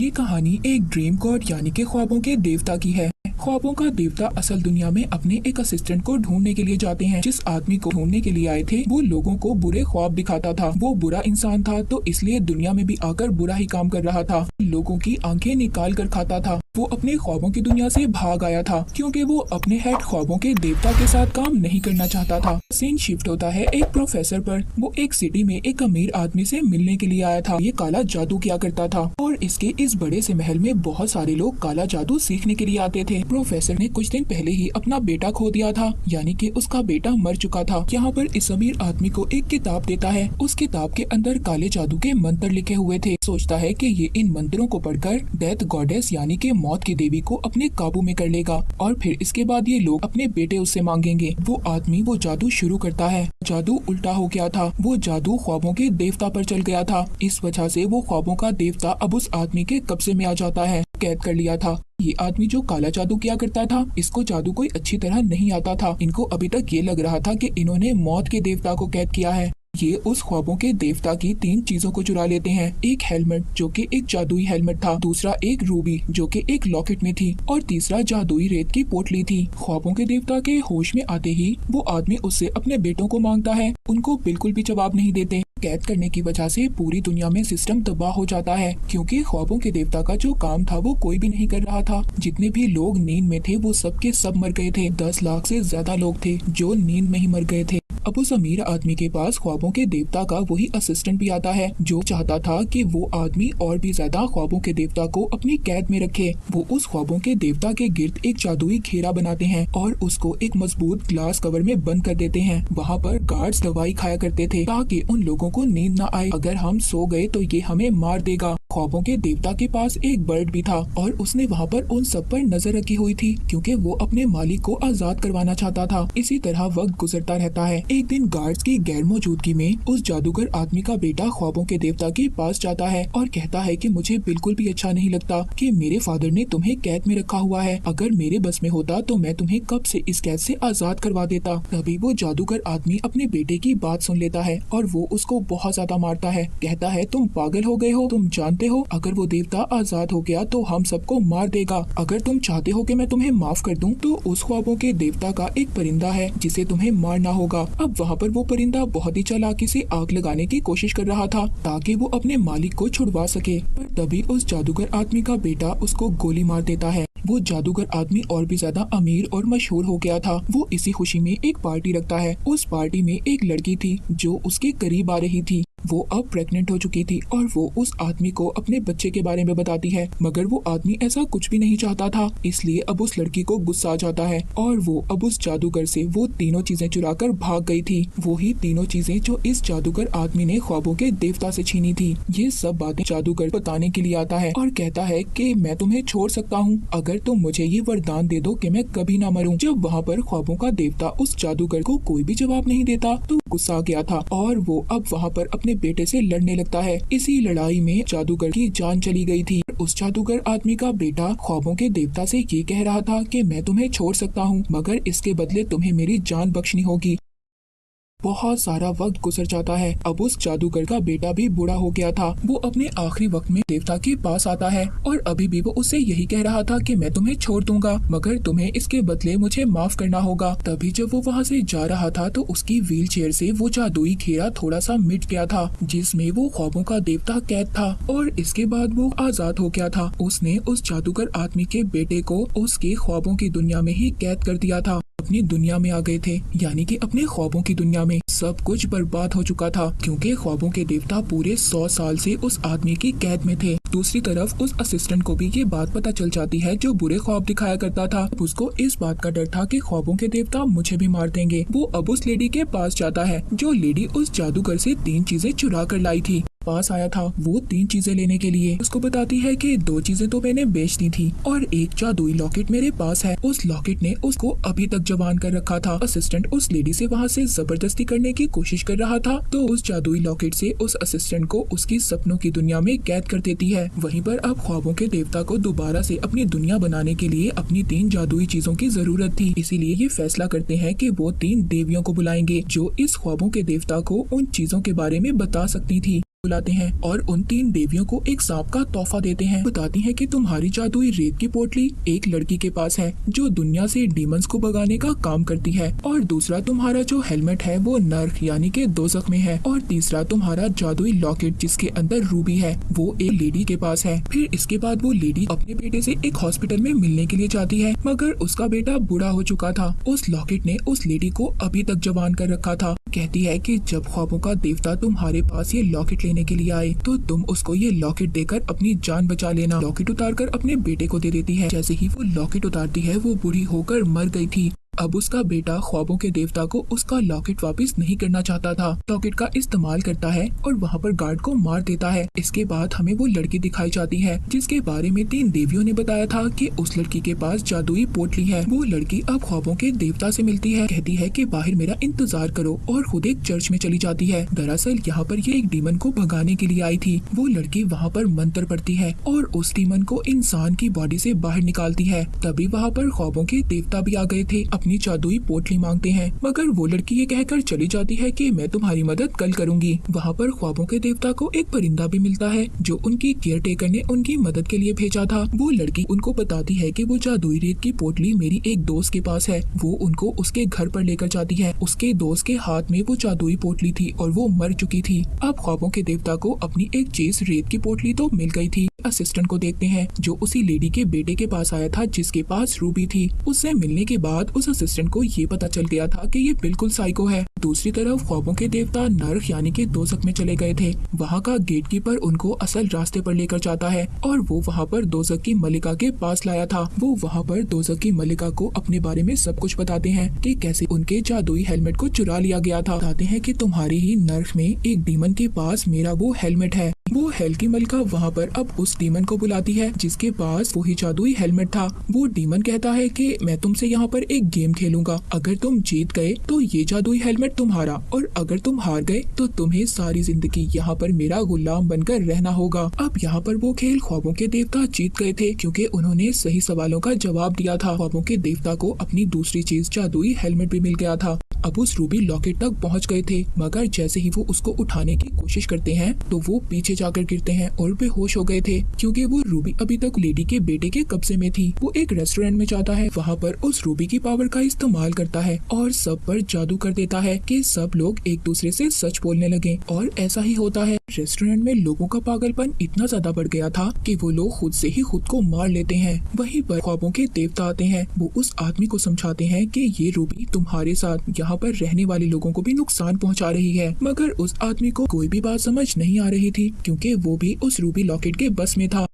ये कहानी एक ड्रीम गॉड यानी कि ख्वाबों के देवता की है। ख्वाबों का देवता असल दुनिया में अपने एक असिस्टेंट को ढूंढने के लिए जाते हैं। जिस आदमी को ढूंढने के लिए आए थे वो लोगों को बुरे ख्वाब दिखाता था। वो बुरा इंसान था तो इसलिए दुनिया में भी आकर बुरा ही काम कर रहा था। लोगों की आंखें निकाल कर खाता था। वो अपने ख्वाबों की दुनिया से भाग आया था क्योंकि वो अपने हेड ख्वाबों के देवता के साथ काम नहीं करना चाहता था। सीन शिफ्ट होता है एक प्रोफेसर पर। वो एक सिटी में एक अमीर आदमी से मिलने के लिए आया था। ये काला जादू किया करता था और इसके इस बड़े से महल में बहुत सारे लोग काला जादू सीखने के लिए आते थे। प्रोफेसर ने कुछ दिन पहले ही अपना बेटा खो दिया था, यानी कि उसका बेटा मर चुका था। यहाँ पर इस अमीर आदमी को एक किताब देता है। उस किताब के अंदर काले जादू के मंत्र लिखे हुए थे। सोचता है कि ये इन मंत्रों को पढ़कर डेथ गॉडेस यानी कि मौत की देवी को अपने काबू में कर लेगा और फिर इसके बाद ये लोग अपने बेटे उससे मांगेंगे। वो आदमी वो जादू शुरू करता है। जादू उल्टा हो गया था। वो जादू ख्वाबों के देवता पर चल गया था। इस वजह से वो ख्वाबों का देवता अब उस आदमी के कब्जे में आ जाता है। कैद कर लिया था। ये आदमी जो काला जादू किया करता था, इसको जादू कोई अच्छी तरह नहीं आता था। इनको अभी तक ये लग रहा था कि इन्होंने मौत के देवता को कैद किया है। ये उस ख्वाबों के देवता की 3 चीजों को चुरा लेते हैं। एक हेलमेट जो कि एक जादुई हेलमेट था, दूसरा एक रूबी जो कि एक लॉकेट में थी और तीसरा जादुई रेत की पोटली थी। ख्वाबों के देवता के होश में आते ही वो आदमी उससे अपने बेटों को मांगता है। उनको बिल्कुल भी जवाब नहीं देते। कैद करने की वजह से पूरी दुनिया में सिस्टम तबाह हो जाता है क्योंकि ख्वाबों के देवता का जो काम था वो कोई भी नहीं कर रहा था। जितने भी लोग नींद में थे वो सब के सब मर गए थे। 10 लाख से ज्यादा लोग थे जो नींद में ही मर गए थे। अब उस अमीर आदमी के पास ख्वाबों के देवता का वही असिस्टेंट भी आता है जो चाहता था कि वो आदमी और भी ज्यादा ख्वाबों के देवता को अपनी कैद में रखे। वो उस ख्वाबों के देवता के गिर्द एक जादुई घेरा बनाते हैं और उसको एक मजबूत ग्लास कवर में बंद कर देते हैं। वहाँ पर गार्ड्स दवाई खाया करते थे ताकि उन लोगों को नींद न आए। अगर हम सो गए तो ये हमें मार देगा। ख्वाबों के देवता के पास एक बर्ड भी था और उसने वहाँ पर उन सब पर नजर रखी हुई थी क्योंकि वो अपने मालिक को आजाद करवाना चाहता था। इसी तरह वक्त गुजरता रहता है। एक दिन गार्ड्स की गैर मौजूदगी में उस जादूगर आदमी का बेटा ख्वाबों के देवता के पास जाता है और कहता है कि मुझे बिल्कुल भी अच्छा नहीं लगता कि मेरे फादर ने तुम्हें कैद में रखा हुआ है। अगर मेरे बस में होता तो मैं तुम्हें कब से इस कैद से आजाद करवा देता। तभी वो जादूगर आदमी अपने बेटे की बात सुन लेता है और वो उसको बहुत ज्यादा मारता है। कहता है तुम पागल हो गए हो। तुम जानते हो अगर वो देवता आजाद हो गया तो हम सबको मार देगा। अगर तुम चाहते हो कि मैं तुम्हें माफ कर दूं तो उस ख्वाबों के देवता का एक परिंदा है जिसे तुम्हें मारना होगा। अब वहाँ पर वो परिंदा बहुत ही चालाकी से आग लगाने की कोशिश कर रहा था ताकि वो अपने मालिक को छुड़वा सके, पर तभी उस जादूगर आदमी का बेटा उसको गोली मार देता है। वो जादूगर आदमी और भी ज्यादा अमीर और मशहूर हो गया था। वो इसी खुशी में एक पार्टी रखता है। उस पार्टी में एक लड़की थी जो उसके करीब आ रही थी। वो अब प्रेग्नेंट हो चुकी थी और वो उस आदमी को अपने बच्चे के बारे में बताती है, मगर वो आदमी ऐसा कुछ भी नहीं चाहता था। इसलिए अब उस लड़की को गुस्सा आ जाता है और वो अब उस जादूगर से वो तीनों चीजें चुरा कर भाग गई थी। वो ही तीनों चीजें जो इस जादूगर आदमी ने ख्वाबों के देवता से छीनी थी। ये सब बातें जादूगर बताने के लिए आता है और कहता है कि मैं तुम्हें छोड़ सकता हूँ अगर तुम मुझे ये वरदान दे दो कि मैं कभी ना मरूं। जब वहाँ पर ख्वाबों का देवता उस जादूगर को कोई भी जवाब नहीं देता तो गुस्सा आ गया था और वो अब वहाँ पर अपने बेटे से लड़ने लगता है। इसी लड़ाई में जादूगर की जान चली गई थी। उस जादूगर आदमी का बेटा ख्वाबों के देवता से ये कह रहा था कि मैं तुम्हें छोड़ सकता हूँ मगर इसके बदले तुम्हें मेरी जान बख्शनी होगी। बहुत सारा वक्त गुजर जाता है। अब उस जादूगर का बेटा भी बूढ़ा हो गया था। वो अपने आखिरी वक्त में देवता के पास आता है और अभी भी वो उससे यही कह रहा था कि मैं तुम्हें छोड़ दूंगा मगर तुम्हें इसके बदले मुझे माफ करना होगा। तभी जब वो वहाँ से जा रहा था तो उसकी व्हील चेयर से वो जादुई घेरा थोड़ा सा मिट गया था जिसमें वो ख्वाबों का देवता कैद था और इसके बाद वो आजाद हो गया था। उसने उस जादूगर आदमी के बेटे को उसके ख्वाबों की दुनिया में ही कैद कर दिया था। अपनी दुनिया में आ गए थे, यानी कि अपने ख्वाबों की दुनिया में सब कुछ बर्बाद हो चुका था क्योंकि ख्वाबों के देवता पूरे 100 साल से उस आदमी की कैद में थे। दूसरी तरफ उस असिस्टेंट को भी ये बात पता चल जाती है जो बुरे ख्वाब दिखाया करता था। उसको इस बात का डर था कि ख्वाबों के देवता मुझे भी मार देंगे। वो अब उस लेडी के पास जाता है जो लेडी उस जादूगर से 3 चीजें चुरा कर लाई थी। पास आया था वो 3 चीजें लेने के लिए। उसको बताती है कि 2 चीजें तो मैंने बेच दी थी और एक जादुई लॉकेट मेरे पास है। उस लॉकेट ने उसको अभी तक जवान कर रखा था। असिस्टेंट उस लेडी से वहाँ से जबरदस्ती करने की कोशिश कर रहा था तो उस जादुई लॉकेट से उस असिस्टेंट को उसकी सपनों की दुनिया में कैद कर देती है। वहीं पर अब ख्वाबों के देवता को दोबारा से अपनी दुनिया बनाने के लिए अपनी 3 जादुई चीजों की जरूरत थी। इसीलिए ये फैसला करते हैं कि वो 3 देवियों को बुलाएंगे जो इस ख्वाबों के देवता को उन चीजों के बारे में बता सकती थी। बुलाते हैं और उन 3 देवियों को एक सांप का तोहफा देते हैं। बताती हैं कि तुम्हारी जादुई रेत की पोटली एक लड़की के पास है जो दुनिया से डीमंस को भगाने का काम करती है, और दूसरा तुम्हारा जो हेलमेट है वो नर्क यानी के दोज़ख में है, और तीसरा तुम्हारा जादुई लॉकेट जिसके अंदर रूबी है वो एक लेडी के पास है। फिर इसके बाद वो लेडी अपने बेटे से एक हॉस्पिटल में मिलने के लिए जाती है, मगर उसका बेटा बूढ़ा हो चुका था। उस लॉकेट ने उस लेडी को अभी तक जवान कर रखा था। कहती है कि जब ख्वाबों का देवता तुम्हारे पास ये लॉकेट लेने के लिए आए तो तुम उसको ये लॉकेट देकर अपनी जान बचा लेना। लॉकेट उतारकर अपने बेटे को दे देती है। जैसे ही वो लॉकेट उतारती है वो बूढ़ी होकर मर गई थी। अब उसका बेटा ख्वाबों के देवता को उसका लॉकेट वापस नहीं करना चाहता था। लॉकेट का इस्तेमाल करता है और वहाँ पर गार्ड को मार देता है। इसके बाद हमें वो लड़की दिखाई जाती है जिसके बारे में 3 देवियों ने बताया था कि उस लड़की के पास जादुई पोटली है। वो लड़की अब ख्वाबों के देवता से मिलती है, कहती है कि बाहर मेरा इंतजार करो, और खुद एक चर्च में चली जाती है। दरअसल यहाँ पर ये एक डीमन को भगाने के लिए आई थी। वो लड़की वहाँ पर मंत्र पढ़ती है और उस डीमन को इंसान की बॉडी से बाहर निकालती है। तभी वहाँ पर ख्वाबों के देवता भी आ गए थे, अपनी जादुई पोटली मांगते हैं, मगर वो लड़की ये कहकर चली जाती है कि मैं तुम्हारी मदद कल करूंगी। वहाँ पर ख्वाबों के देवता को एक परिंदा भी मिलता है जो उनकी केयर टेकर ने उनकी मदद के लिए भेजा था। वो लड़की उनको बताती है कि वो जादुई रेत की पोटली मेरी एक दोस्त के पास है। वो उनको उसके घर पर लेकर जाती है। उसके दोस्त के हाथ में वो जादुई पोटली थी और वो मर चुकी थी। अब ख्वाबों के देवता को अपनी एक चीज रेत की पोटली तो मिल गई थी। असिस्टेंट को देखते हैं जो उसी लेडी के बेटे के पास आया था जिसके पास रूबी थी। उससे मिलने के बाद उस असिस्टेंट को ये पता चल गया था कि ये बिल्कुल साइको है। दूसरी तरफ ख्वाबों के देवता नर्क यानी के दोज़ख में चले गए थे। वहाँ का गेटकीपर उनको असल रास्ते पर लेकर जाता है और वो वहाँ पर दोज़ख की मलिका के पास लाया था। वो वहाँ पर दोज़ख की मलिका को अपने बारे में सब कुछ बताते हैं कि कैसे उनके जादुई हेलमेट को चुरा लिया गया था। बताते हैं कि तुम्हारी ही नर्क में एक डीमन के पास मेरा वो हेलमेट है। वो हेल की मलिका वहाँ पर अब उस डीमन को बुलाती है जिसके पास वही जादुई हेलमेट था। वो डीमन कहता है कि मैं तुमसे यहाँ पर एक गेम खेलूंगा, अगर तुम जीत गए तो ये जादुई हेलमेट तुम्हारा, और अगर तुम हार गए तो तुम्हें सारी जिंदगी यहाँ पर मेरा गुलाम बनकर रहना होगा। अब यहाँ पर वो खेल ख्वाबों के देवता जीत गए थे क्योंकि उन्होंने सही सवालों का जवाब दिया था। ख्वाबों के देवता को अपनी दूसरी चीज जादुई हेलमेट भी मिल गया था। अब उस रूबी लॉकेट तक पहुँच गए थे, मगर जैसे ही वो उसको उठाने की कोशिश करते हैं तो वो पीछे जाकर गिरते हैं और बेहोश हो गए थे क्योंकि वो रूबी अभी तक लेडी के बेटे के कब्जे में थी। वो एक रेस्टोरेंट में जाता है, वहाँ पर उस रूबी की पावर का इस्तेमाल करता है और सब पर जादू कर देता है कि सब लोग एक दूसरे से सच बोलने लगे, और ऐसा ही होता है। रेस्टोरेंट में लोगों का पागलपन इतना ज्यादा बढ़ गया था कि वो लोग खुद से ही खुद को मार लेते हैं। वहीं पर ख्वाबों के देवता आते हैं। वो उस आदमी को समझाते हैं कि ये रूबी तुम्हारे साथ यहाँ पर रहने वाले लोगों को भी नुकसान पहुँचा रही है, मगर उस आदमी को कोई भी बात समझ नहीं आ रही थी क्योंकि वो भी उस रूबी लॉकेट के बस में था।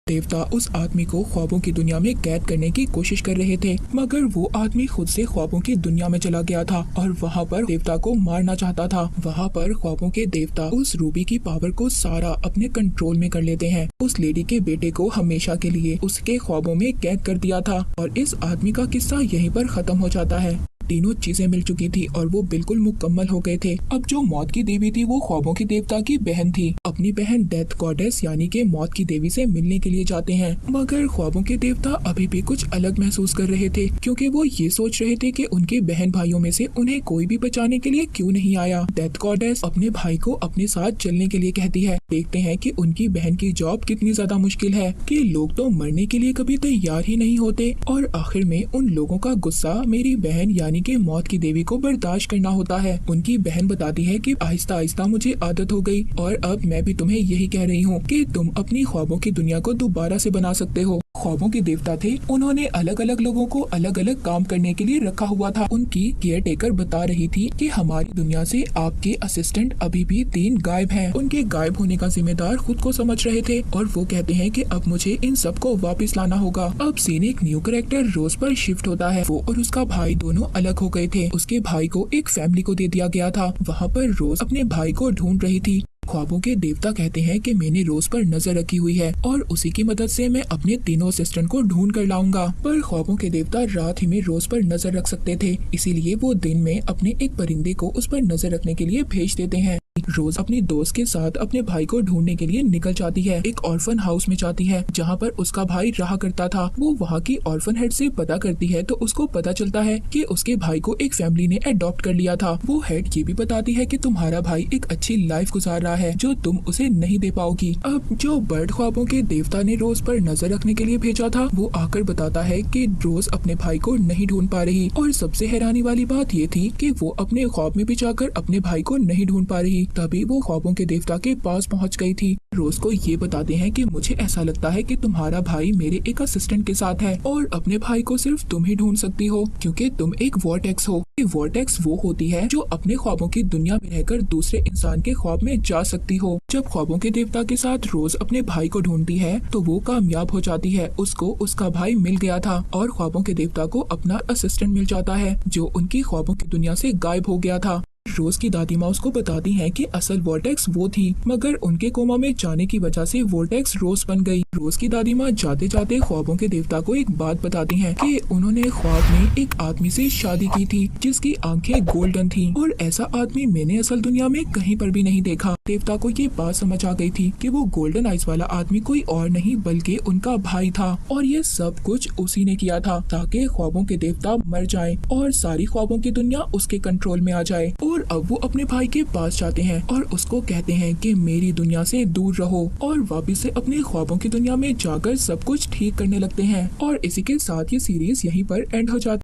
देवता उस आदमी को ख्वाबों की दुनिया में कैद करने की कोशिश कर रहे थे, मगर वो आदमी खुद से ख्वाबों की दुनिया में चला गया था और वहाँ पर देवता को मारना चाहता था। वहाँ पर ख्वाबों के देवता उस रूबी की पावर को सारा अपने कंट्रोल में कर लेते हैं। उस लेडी के बेटे को हमेशा के लिए उसके ख्वाबों में कैद कर दिया था और इस आदमी का किस्सा यहीं पर खत्म हो जाता है। तीनों चीजें मिल चुकी थी और वो बिल्कुल मुकम्मल हो गए थे। अब जो मौत की देवी थी वो ख्वाबों की देवता की बहन थी। अपनी बहन डेथ गॉडेस यानी के मौत की देवी से मिलने के लिए जाते हैं, मगर ख्वाबों के देवता अभी भी कुछ अलग महसूस कर रहे थे क्योंकि वो ये सोच रहे थे कि उनके बहन भाइयों में से उन्हें कोई भी बचाने के लिए क्यों नहीं आया। डेथ गॉडेस अपने भाई को अपने साथ चलने के लिए कहती है। देखते हैं कि उनकी बहन की जॉब कितनी ज्यादा मुश्किल है कि लोग तो मरने के लिए कभी तैयार ही नहीं होते, और आखिर में उन लोगों का गुस्सा मेरी बहन यानी कि मौत की देवी को बर्दाश्त करना होता है। उनकी बहन बताती है कि आहिस्ता आहिस्ता मुझे आदत हो गई और अब मैं भी तुम्हें यही कह रही हूँ कि तुम अपनी ख्वाबों की दुनिया को दोबारा से बना सकते हो। ख्वाबों के देवता थे, उन्होंने अलग अलग लोगों को अलग अलग काम करने के लिए रखा हुआ था। उनकी केयर टेकर बता रही थी कि हमारी दुनिया से आपके असिस्टेंट अभी भी 3 गायब हैं। उनके गायब होने का जिम्मेदार खुद को समझ रहे थे और वो कहते हैं कि अब मुझे इन सबको वापस लाना होगा। अब सीन एक न्यू कैरेक्टर रोज पर शिफ्ट होता है। वो और उसका भाई दोनों अलग हो गए थे। उसके भाई को एक फैमिली को दे दिया गया था। वहाँ पर रोज अपने भाई को ढूंढ रही थी। ख्वाबों के देवता कहते हैं कि मैंने रोज पर नजर रखी हुई है और उसी की मदद से मैं अपने तीनों असिस्टेंट को ढूंढ कर लाऊंगा। पर ख्वाबों के देवता रात ही में रोज पर नजर रख सकते थे, इसीलिए वो दिन में अपने एक परिंदे को उस पर नजर रखने के लिए भेज देते हैं। रोज अपनी दोस्त के साथ अपने भाई को ढूंढने के लिए निकल जाती है। एक ऑर्फन हाउस में जाती है जहाँ पर उसका भाई रहा करता था। वो वहाँ की ऑर्फन हेड से पता करती है तो उसको पता चलता है कि उसके भाई को एक फैमिली ने अडॉप्ट कर लिया था। वो हेड ये भी बताती है कि तुम्हारा भाई एक अच्छी लाइफ गुजार रहा है जो तुम उसे नहीं दे पाओगी। अब जो बर्ड ख्वाबों के देवता ने रोज पर नजर रखने के लिए भेजा था वो आकर बताता है कि रोज अपने भाई को नहीं ढूंढ पा रही, और सबसे हैरानी वाली बात ये थी कि वो अपने ख्वाब में भी जाकर अपने भाई को नहीं ढूंढ पा रही। तभी वो ख्वाबों के देवता के पास पहुंच गई थी। रोज को ये बताते हैं कि मुझे ऐसा लगता है कि तुम्हारा भाई मेरे एक असिस्टेंट के साथ है और अपने भाई को सिर्फ तुम ही ढूंढ सकती हो क्योंकि तुम एक वॉर्टेक्स हो। वॉर्टेक्स वो होती है जो अपने ख्वाबों की दुनिया में रहकर दूसरे इंसान के ख्वाब में जा सकती हो। जब ख्वाबों के देवता के साथ रोज अपने भाई को ढूंढती है तो वो कामयाब हो जाती है। उसको उसका भाई मिल गया था और ख्वाबों के देवता को अपना असिस्टेंट मिल जाता है जो उनकी ख्वाबों की दुनिया से गायब हो गया था। रोज की दादी माँ उसको बताती हैं कि असल वोर्टेक्स वो थी, मगर उनके कोमा में जाने की वजह से वोर्टेक्स रोज बन गई। रोज की दादी माँ जाते जाते ख्वाबों के देवता को एक बात बताती हैं कि उन्होंने ख्वाब में एक आदमी से शादी की थी जिसकी आंखें गोल्डन थी और ऐसा आदमी मैंने असल दुनिया में कहीं पर भी नहीं देखा। देवता को ये बात समझ आ गई थी कि वो गोल्डन आइज वाला आदमी कोई और नहीं बल्कि उनका भाई था और ये सब कुछ उसी ने किया था ताकि ख्वाबों के देवता मर जाएं और सारी ख्वाबों की दुनिया उसके कंट्रोल में आ जाए। और अब वो अपने भाई के पास जाते हैं और उसको कहते हैं कि मेरी दुनिया से दूर रहो, और वापिस से अपने ख्वाबों की दुनिया में जाकर सब कुछ ठीक करने लगते हैं। और इसी के साथ ये सीरीज यहीं पर एंड हो जाती है।